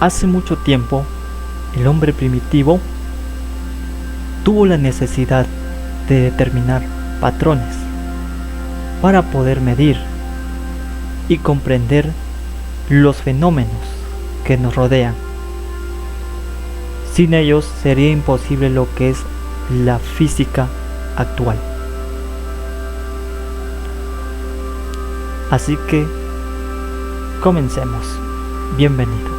Hace mucho tiempo, el hombre primitivo tuvo la necesidad de determinar patrones para poder medir y comprender los fenómenos que nos rodean. Sin ellos sería imposible lo que es la física actual. Así que comencemos. Bienvenido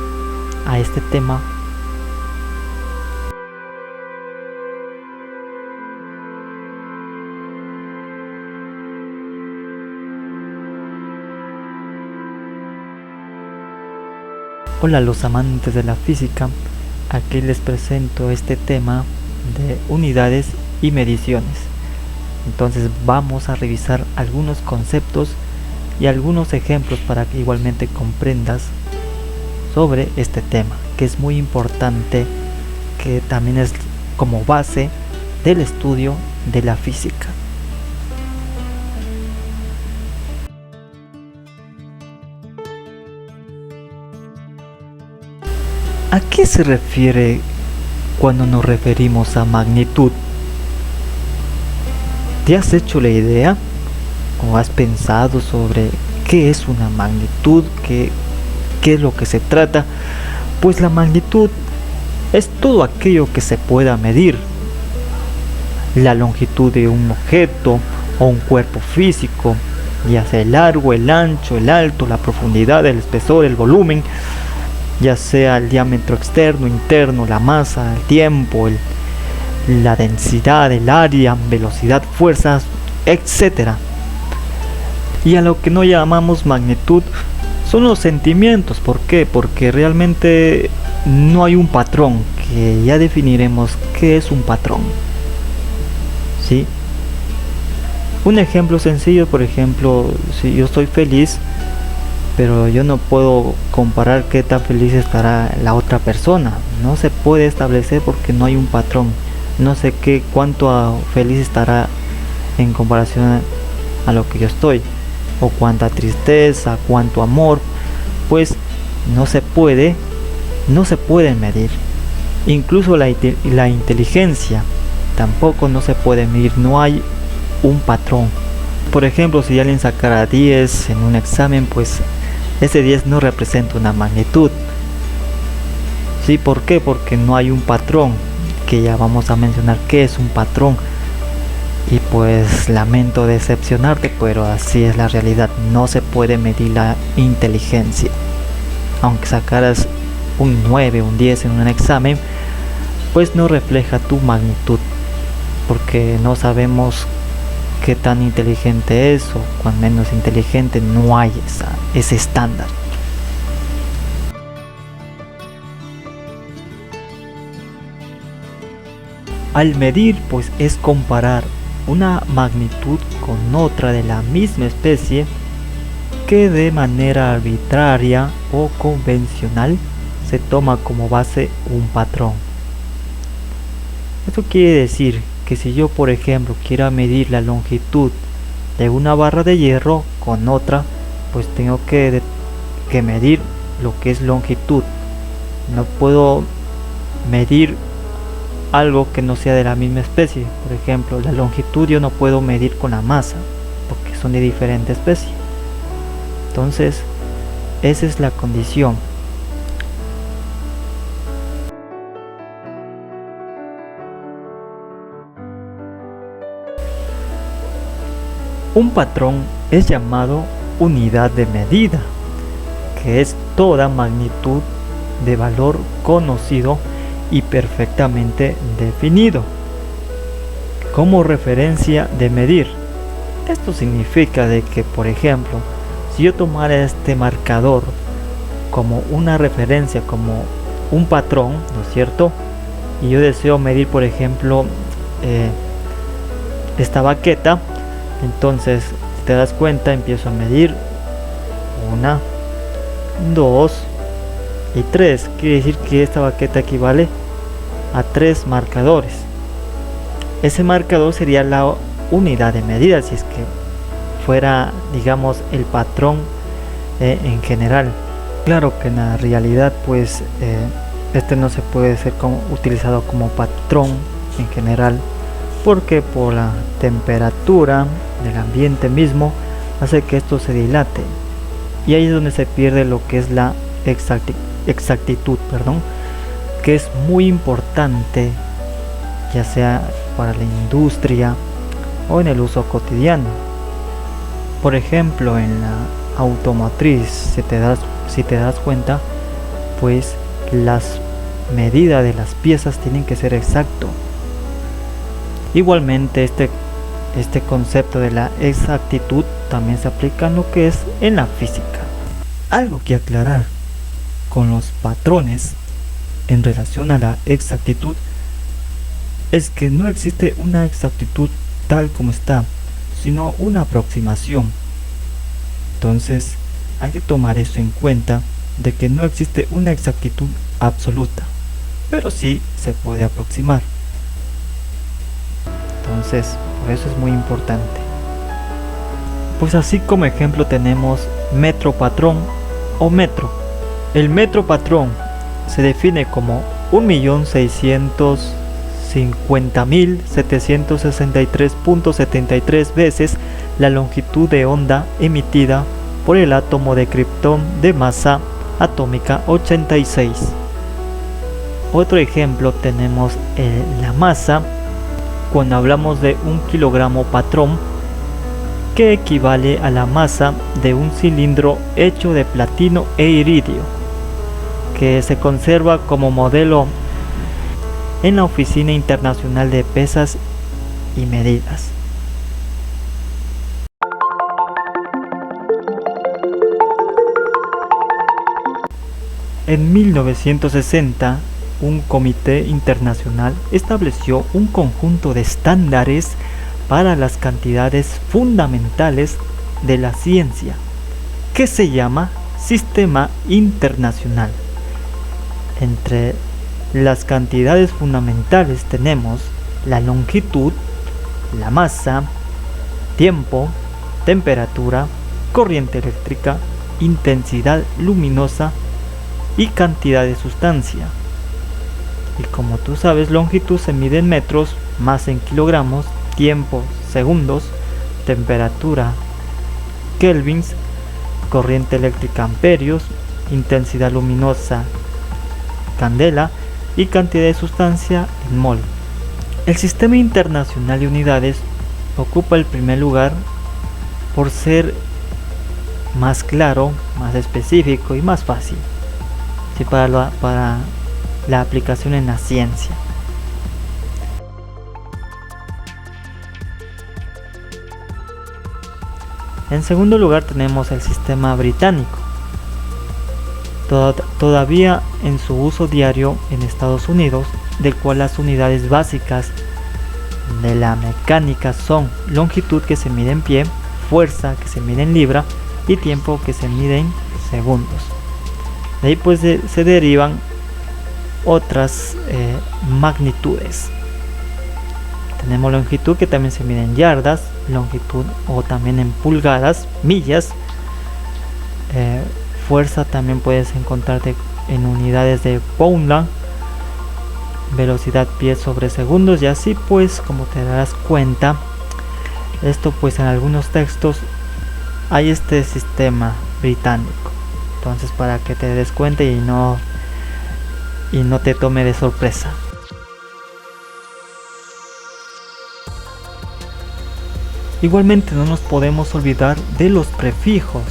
a este tema. Hola a los amantes de la física, aquí les presento este tema de unidades y mediciones. Entonces vamos a revisar algunos conceptos y algunos ejemplos para que igualmente comprendas sobre este tema, que es muy importante, que también es como base del estudio de la física. ¿A qué se refiere cuando nos referimos a magnitud? ¿Te has hecho la idea o has pensado sobre qué es una magnitud, qué es lo que se trata? Pues la magnitud es todo aquello que se pueda medir. La longitud de un objeto o un cuerpo físico, ya sea el largo, el ancho, el alto, la profundidad, el espesor, el volumen, ya sea el diámetro externo, interno, la masa, el tiempo, la densidad, el área, velocidad, fuerzas, etc. Y a lo que no llamamos magnitud son los sentimientos. ¿Por qué? Porque realmente no hay un patrón, que ya definiremos qué es un patrón. ¿Sí? Un ejemplo sencillo, por ejemplo, si yo estoy feliz, pero yo no puedo comparar qué tan feliz estará la otra persona. No se puede establecer porque no hay un patrón. No sé cuánto feliz estará en comparación a lo que yo estoy, o cuánta tristeza, cuánto amor. Pues no se puede medir. Incluso la inteligencia tampoco no se puede medir. No hay un patrón. Por ejemplo, si alguien sacara 10 en un examen, pues ese 10 no representa una magnitud. ¿Sí? ¿Por qué? Porque no hay un patrón, que ya vamos a mencionar qué es un patrón. Y pues lamento decepcionarte, pero así es la realidad. No se puede medir la inteligencia. Aunque sacaras un 9, un 10 en un examen, pues no refleja tu magnitud, porque no sabemos qué tan inteligente es, o cuán menos inteligente. No hay ese estándar. Al medir, pues es comparar una magnitud con otra de la misma especie, que de manera arbitraria o convencional se toma como base un patrón. Esto quiere decir que si yo, por ejemplo, quiero medir la longitud de una barra de hierro con otra, pues tengo que medir lo que es longitud. No puedo medir algo que no sea de la misma especie. Por ejemplo, la longitud yo no puedo medir con la masa, porque son de diferente especie. Entonces, esa es la condición. Un patrón es llamado unidad de medida, que es toda magnitud de valor conocido y perfectamente definido como referencia de medir. Esto significa de que, por ejemplo, si yo tomara este marcador como una referencia, como un patrón, ¿no es cierto? Y yo deseo medir, por ejemplo, esta baqueta, entonces, si te das cuenta, empiezo a medir 1, 2 y 3. Quiere decir que esta baqueta equivale a 3 marcadores. Ese marcador sería la unidad de medida, si es que fuera, digamos, el patrón en general. Claro que en la realidad pues este no se puede ser utilizado como patrón en general, porque por la temperatura del ambiente mismo hace que esto se dilate, y ahí es donde se pierde lo que es la exactitud, que es muy importante, ya sea para la industria o en el uso cotidiano. Por ejemplo, en la automotriz, si te das cuenta, pues las medidas de las piezas tienen que ser exacto. Igualmente este concepto de la exactitud también se aplica en lo que es en la física. Algo que aclarar con los patrones en relación a la exactitud es que no existe una exactitud tal como está, sino una aproximación. Entonces hay que tomar eso en cuenta, de que no existe una exactitud absoluta, pero sí se puede aproximar. Entonces por eso es muy importante. Pues así como ejemplo tenemos metro patrón o metro. El metro patrón se define como 1.650.763.73 veces la longitud de onda emitida por el átomo de kriptón de masa atómica 86. Otro ejemplo tenemos la masa, cuando hablamos de 1 kilogramo patrón, que equivale a la masa de un cilindro hecho de platino e iridio, que se conserva como modelo en la Oficina Internacional de Pesas y Medidas. En 1960, un comité internacional estableció un conjunto de estándares para las cantidades fundamentales de la ciencia, que se llama Sistema Internacional. Entre las cantidades fundamentales tenemos la longitud, la masa, tiempo, temperatura, corriente eléctrica, intensidad luminosa y cantidad de sustancia. Y como tú sabes, longitud se mide en metros, masa en kilogramos, tiempo, segundos, temperatura, kelvins, corriente eléctrica, amperios, intensidad luminosa, candela, y cantidad de sustancia en mol. El Sistema Internacional de Unidades ocupa el primer lugar por ser más claro, más específico y más fácil, ¿sí? para la aplicación en la ciencia. En segundo lugar tenemos el sistema británico, todavía en su uso diario en Estados Unidos, del cual las unidades básicas de la mecánica son longitud, que se mide en pie, fuerza, que se mide en libra, y tiempo, que se mide en segundos. De ahí pues se derivan otras magnitudes. Tenemos longitud, que también se mide en yardas, longitud o también en pulgadas, millas. Fuerza también puedes encontrarte en unidades de pound, velocidad pies sobre segundos, y así pues, como te darás cuenta, esto pues en algunos textos hay este sistema británico. Entonces, para que te des cuenta y no te tome de sorpresa. Igualmente no nos podemos olvidar de los prefijos.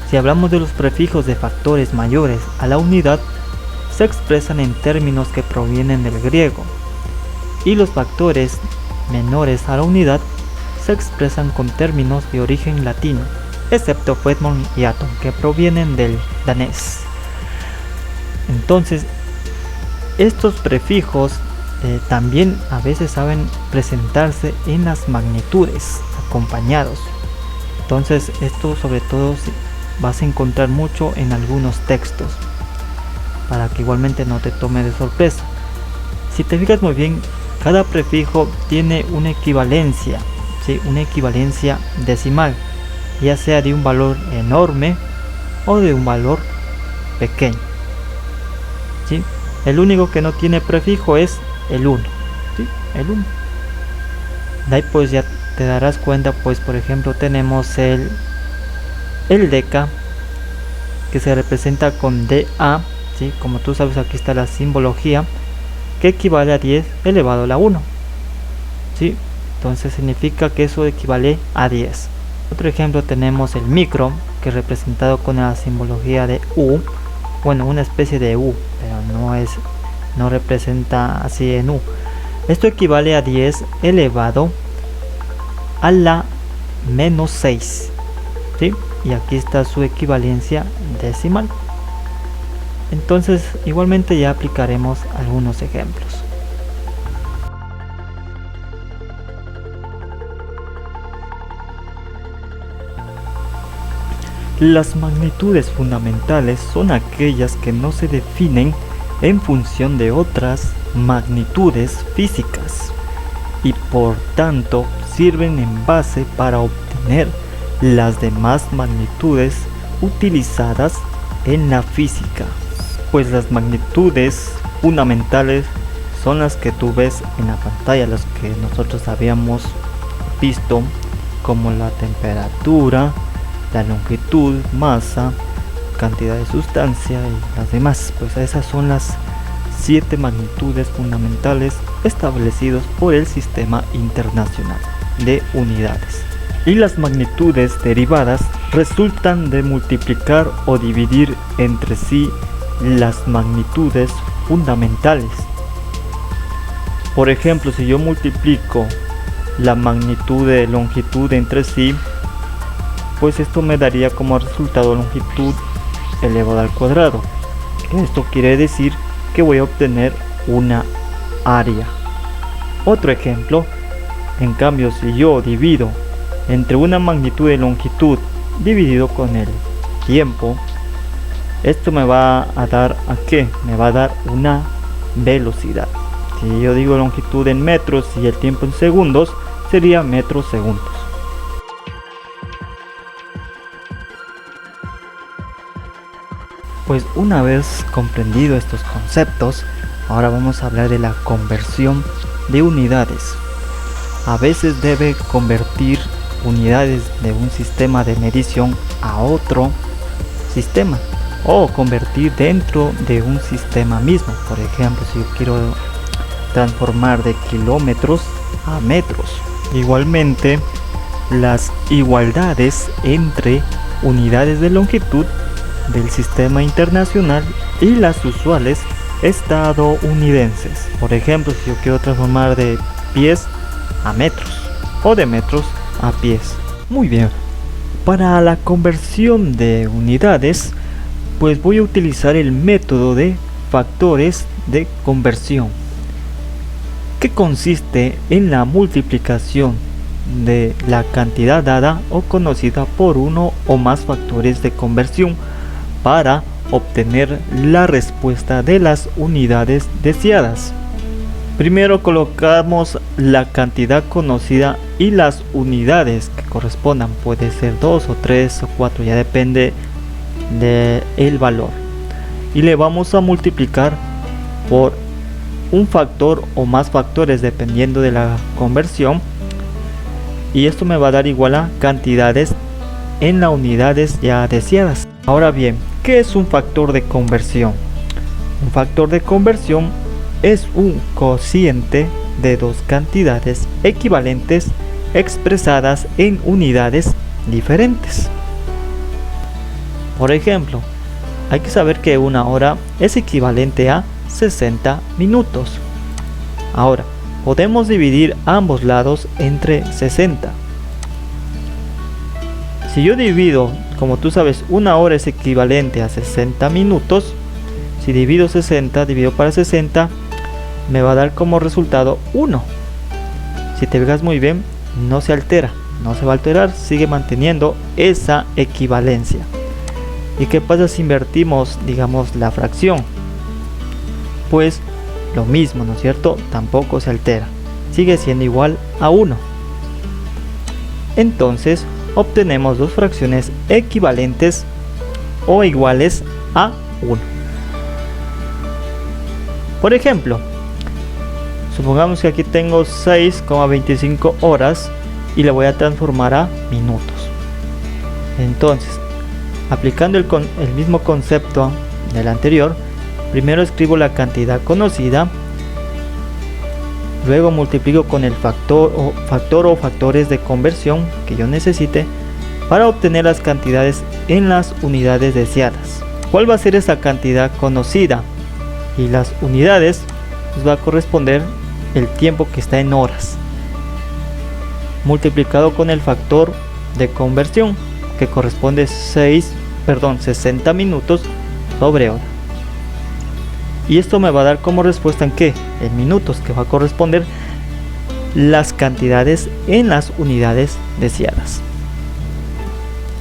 Si hablamos de los prefijos de factores mayores a la unidad, se expresan en términos que provienen del griego, y los factores menores a la unidad se expresan con términos de origen latino, excepto Fedmon y Atom, que provienen del danés. Entonces, estos prefijos también a veces saben presentarse en las magnitudes acompañados. Entonces, esto sobre todo vas a encontrar mucho en algunos textos, para que igualmente no te tome de sorpresa. Si te fijas muy bien, cada prefijo tiene una equivalencia, ¿sí? Una equivalencia decimal, ya sea de un valor enorme o de un valor pequeño, ¿sí? El único que no tiene prefijo es el 1, ¿sí? El 1. De ahí pues ya te darás cuenta, pues por ejemplo tenemos el deca, que se representa con DA, ¿sí? Como tú sabes, aquí está la simbología, que equivale a 10 elevado a la 1, ¿sí? Entonces significa que eso equivale a 10. Otro ejemplo tenemos el micro, que es representado con la simbología de U, bueno, una especie de U, pero no representa así en U. Esto equivale a 10 elevado a la menos 6, ¿sí? Y aquí está su equivalencia decimal. Entonces igualmente ya aplicaremos algunos ejemplos. Las magnitudes fundamentales son aquellas que no se definen en función de otras magnitudes físicas y por tanto sirven en base para obtener las demás magnitudes utilizadas en la física. Pues las magnitudes fundamentales son las que tú ves en la pantalla, las que nosotros habíamos visto, como la temperatura, la longitud, masa, cantidad de sustancia y las demás. Pues esas son las 7 magnitudes fundamentales establecidos por el Sistema Internacional de Unidades. Y las magnitudes derivadas resultan de multiplicar o dividir entre sí las magnitudes fundamentales. Por ejemplo, si yo multiplico la magnitud de longitud entre sí, pues esto me daría como resultado longitud elevado al cuadrado. Esto quiere decir que voy a obtener una área. Otro ejemplo, en cambio, si yo divido entre una magnitud de longitud dividido con el tiempo, esto me va a dar ¿a qué? Me va a dar una velocidad. Si yo digo longitud en metros y el tiempo en segundos, sería metros segundos. Pues una vez comprendido estos conceptos, ahora vamos a hablar de la conversión de unidades. A veces debe convertir unidades de un sistema de medición a otro sistema, o convertir dentro de un sistema mismo. Por ejemplo, si yo quiero transformar de kilómetros a metros. Igualmente, las igualdades entre unidades de longitud del sistema internacional y las usuales estadounidenses. Por ejemplo, si yo quiero transformar de pies a metros o de metros a pies. Muy bien, para la conversión de unidades, pues voy a utilizar el método de factores de conversión, que consiste en la multiplicación de la cantidad dada o conocida por uno o más factores de conversión para obtener la respuesta de las unidades deseadas. Primero colocamos la cantidad conocida y las unidades que correspondan, puede ser 2 o 3 o 4, ya depende del valor, y le vamos a multiplicar por un factor o más factores dependiendo de la conversión, y esto me va a dar igual a cantidades en las unidades ya deseadas. Ahora bien, ¿qué es un factor de conversión? Un factor de conversión es un cociente de dos cantidades equivalentes expresadas en unidades diferentes. Por ejemplo, hay que saber que una hora es equivalente a 60 minutos. Ahora, podemos dividir ambos lados entre 60. Si yo divido, como tú sabes, una hora es equivalente a 60 minutos. Si divido 60, divido para 60, me va a dar como resultado 1. Si te fijas muy bien, no se altera, no se va a alterar, sigue manteniendo esa equivalencia. ¿Y qué pasa si invertimos, digamos, la fracción? Pues lo mismo, ¿no es cierto? Tampoco se altera, sigue siendo igual a 1. Entonces obtenemos dos fracciones equivalentes o iguales a 1. Por ejemplo, supongamos que aquí tengo 6,25 horas y le voy a transformar a minutos. Entonces, aplicando el mismo concepto del anterior, primero escribo la cantidad conocida, luego multiplico con el factor o factores de conversión que yo necesite para obtener las cantidades en las unidades deseadas. ¿Cuál va a ser esa cantidad conocida? Y las unidades les va a corresponder el tiempo que está en horas, multiplicado con el factor de conversión que corresponde 60 minutos sobre hora. Y esto me va a dar como respuesta en qué, en minutos, que va a corresponder las cantidades en las unidades deseadas.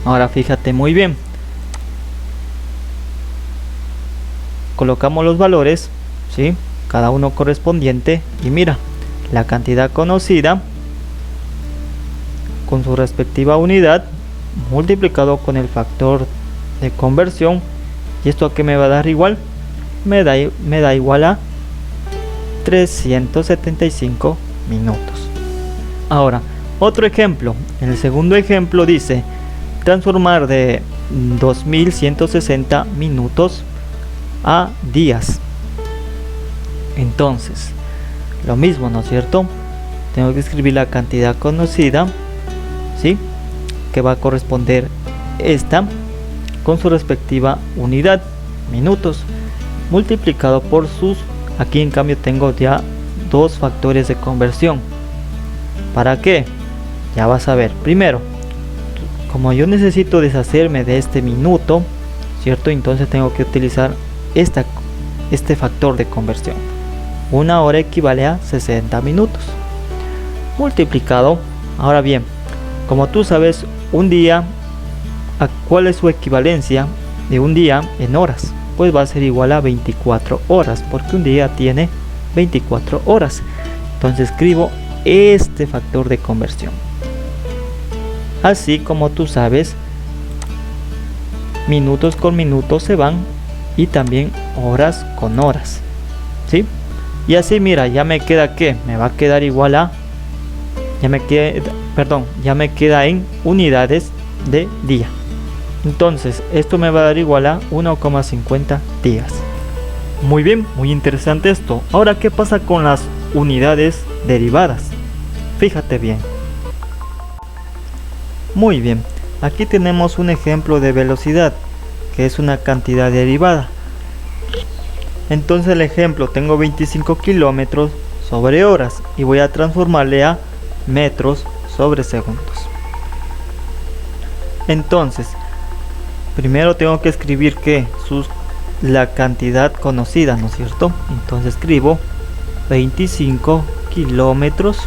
Ahora fíjate muy bien, colocamos los valores, ¿sí? Cada uno correspondiente, y mira, la cantidad conocida con su respectiva unidad multiplicado con el factor de conversión. ¿Y esto a qué me va a dar igual? Me da igual a 375 minutos. Ahora, otro ejemplo. En el segundo ejemplo dice transformar de 2160 minutos a días. Entonces, lo mismo, ¿no es cierto? Tengo que escribir la cantidad conocida, ¿sí? Que va a corresponder esta con su respectiva unidad, minutos, multiplicado por sus, aquí en cambio tengo ya dos factores de conversión. ¿Para qué? Ya vas a ver. Primero, como yo necesito deshacerme de este minuto, ¿cierto? Entonces tengo que utilizar este factor de conversión. Una hora equivale a 60 minutos multiplicado. Ahora bien, como tú sabes, un día, ¿cuál es su equivalencia de un día en horas? Pues va a ser igual a 24 horas, porque un día tiene 24 horas. Entonces escribo este factor de conversión. Así como tú sabes, minutos con minutos se van y también horas con horas, ¿sí? Y así, mira, ya me queda que me va a quedar igual a, ya me queda en unidades de día. Entonces esto me va a dar igual a 1,50 días. Muy bien, muy interesante esto. Ahora, ¿qué pasa con las unidades derivadas? Fíjate bien. Muy bien, aquí tenemos un ejemplo de velocidad, que es una cantidad derivada. Entonces el ejemplo, tengo 25 kilómetros sobre horas y voy a transformarle a metros sobre segundos. Entonces, primero tengo que escribir que la cantidad conocida, ¿no es cierto? Entonces escribo 25 kilómetros.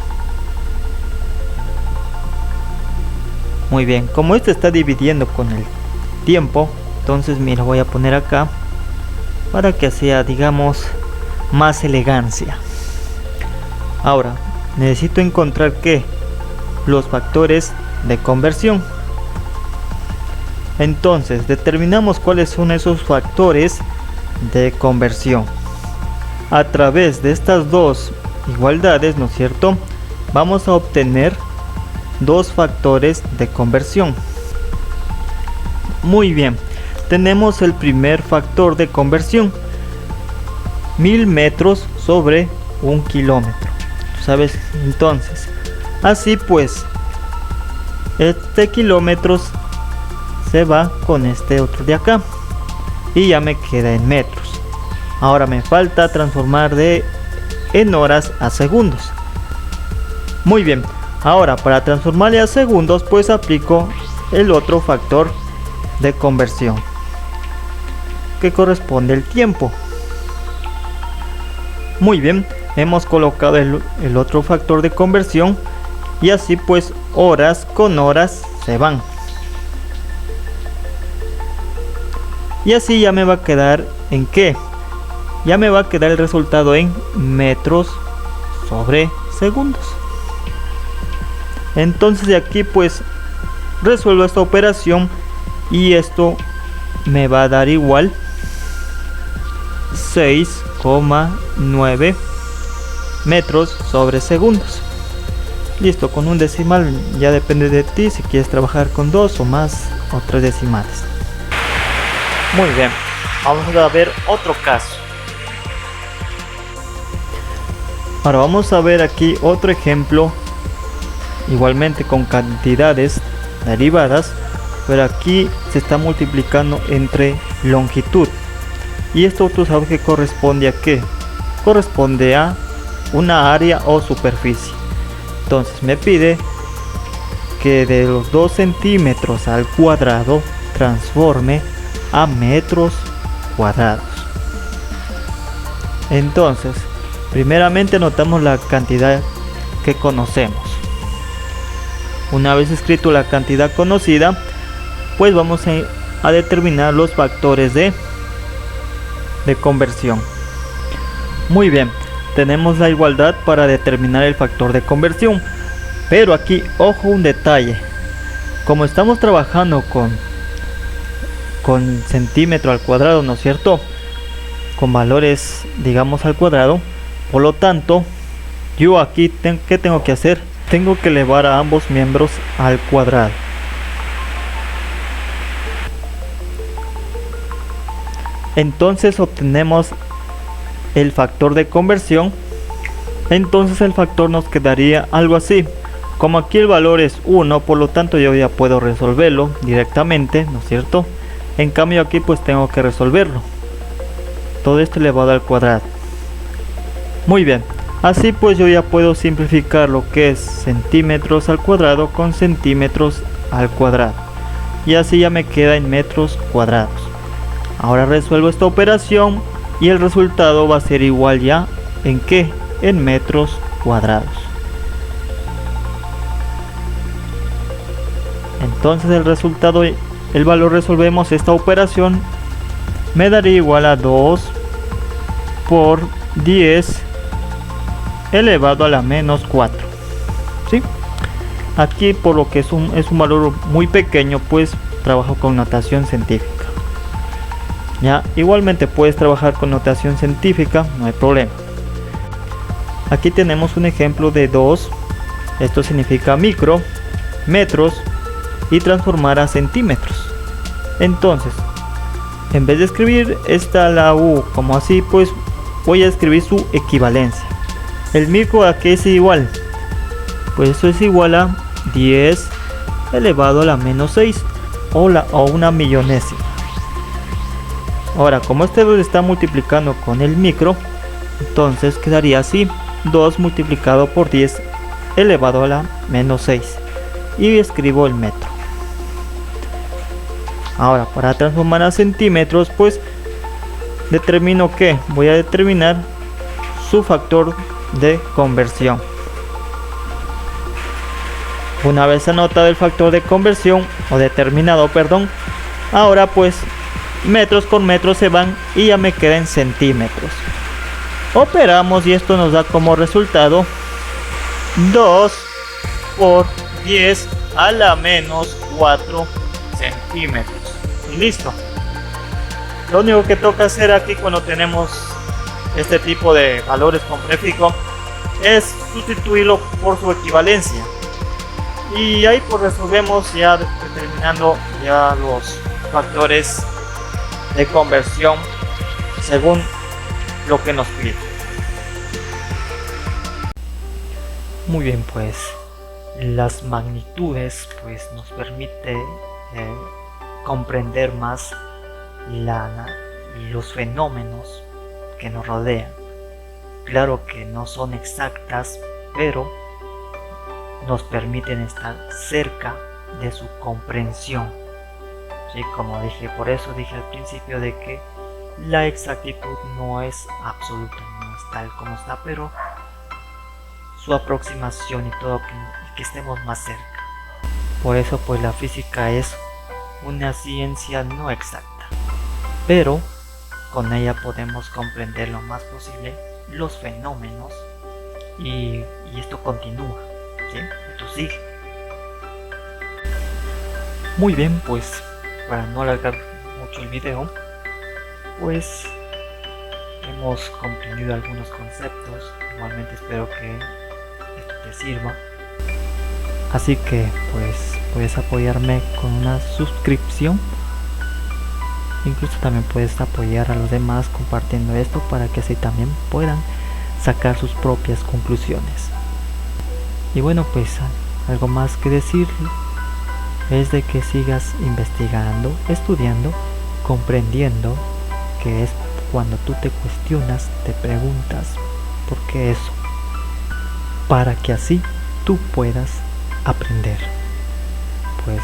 Muy bien, como esto está dividiendo con el tiempo, entonces mira, voy a poner acá para que sea, digamos, más elegancia. Ahora, necesito encontrar que los factores de conversión. Entonces, determinamos cuáles son esos factores de conversión. A través de estas dos igualdades, ¿no es cierto? Vamos a obtener dos factores de conversión. Muy bien, tenemos el primer factor de conversión, 1000 metros sobre 1 kilómetro. ¿Sabes? Entonces, así pues, este kilómetros se va con este otro de acá y ya me queda en metros. Ahora me falta transformar en horas a segundos. Muy bien, ahora para transformarle a segundos, pues aplico el otro factor de conversión que corresponde al tiempo. Muy bien, hemos colocado el otro factor de conversión y así pues horas con horas se van. Y así ya me va a quedar en qué? Ya me va a quedar el resultado en metros sobre segundos. Entonces de aquí pues resuelvo esta operación y esto me va a dar igual 6,9 metros sobre segundos. Listo, con un decimal ya depende de ti si quieres trabajar con 2 o más o 3 decimales. Muy bien, vamos a ver otro caso. Ahora vamos a ver aquí otro ejemplo, igualmente con cantidades derivadas, pero aquí se está multiplicando entre longitud. Y esto tú sabes que corresponde a qué? Corresponde a una área o superficie. Entonces me pide que de los 2 centímetros al cuadrado transforme a metros cuadrados. Entonces, primeramente anotamos la cantidad que conocemos. Una vez escrito la cantidad conocida, pues vamos a determinar los factores de conversión. Muy bien, tenemos la igualdad para determinar el factor de conversión, pero aquí ojo un detalle. Como estamos trabajando con centímetro al cuadrado, ¿no es cierto?, con valores digamos al cuadrado, por lo tanto yo aquí ¿qué tengo que hacer? Tengo que elevar a ambos miembros al cuadrado. Entonces obtenemos el factor de conversión. Entonces el factor nos quedaría algo así. Como aquí el valor es 1, por lo tanto yo ya puedo resolverlo directamente, ¿no es cierto? En cambio aquí pues tengo que resolverlo. Todo esto elevado al cuadrado. Muy bien. Así pues yo ya puedo simplificar lo que es centímetros al cuadrado con centímetros al cuadrado. Y así ya me queda en metros cuadrados. Ahora resuelvo esta operación y el resultado va a ser igual ya ¿en qué? En metros cuadrados. Entonces el resultado, el valor, resolvemos esta operación, me daría igual a 2 por 10 elevado a la menos 4. ¿Sí? Aquí por lo que es un valor muy pequeño, pues trabajo con notación científica. Ya, igualmente puedes trabajar con notación científica, no hay problema. Aquí tenemos un ejemplo de 2. Esto significa micro, metros y transformar a centímetros. Entonces, en vez de escribir la U como así, pues voy a escribir su equivalencia. El micro a qué es igual, pues eso es igual a 10 elevado a la menos 6 o una millonésima. Ahora, como este lo está multiplicando con el micro, entonces quedaría así: 2 multiplicado por 10 elevado a la menos 6, y escribo el metro. Ahora, para transformar a centímetros, pues determino que voy a determinar su factor de conversión. Una vez anotado el factor de conversión, o determinado, perdón, ahora pues metros con metros se van y ya me queda en centímetros. Operamos y esto nos da como resultado 2 por 10 a la menos 4 centímetros. Y listo. Lo único que toca hacer aquí cuando tenemos este tipo de valores con prefijo es sustituirlo por su equivalencia. Y ahí pues resolvemos ya determinando ya los factores de conversión según lo que nos pide. Muy bien, pues las magnitudes pues nos permite comprender más los fenómenos que nos rodean. Claro que no son exactas, pero nos permiten estar cerca de su comprensión. Sí, como dije, por eso dije al principio de que la exactitud no es absoluta, no es tal como está, pero su aproximación y todo, que estemos más cerca. Por eso pues la física es una ciencia no exacta, pero con ella podemos comprender lo más posible los fenómenos y esto continúa, ¿sí? Esto sigue. Muy bien, pues para no alargar mucho el video, pues hemos comprendido algunos conceptos. Igualmente espero que esto te sirva. Así que pues puedes apoyarme con una suscripción. Incluso también puedes apoyar a los demás compartiendo esto para que así también puedan sacar sus propias conclusiones. Y bueno, pues algo más que decir es de que sigas investigando, estudiando, comprendiendo, que es cuando tú te cuestionas, te preguntas por qué eso, para que así tú puedas aprender. Pues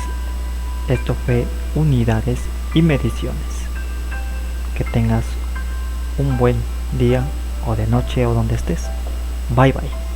esto fue Unidades y Mediciones. Que tengas un buen día o de noche o donde estés. Bye bye.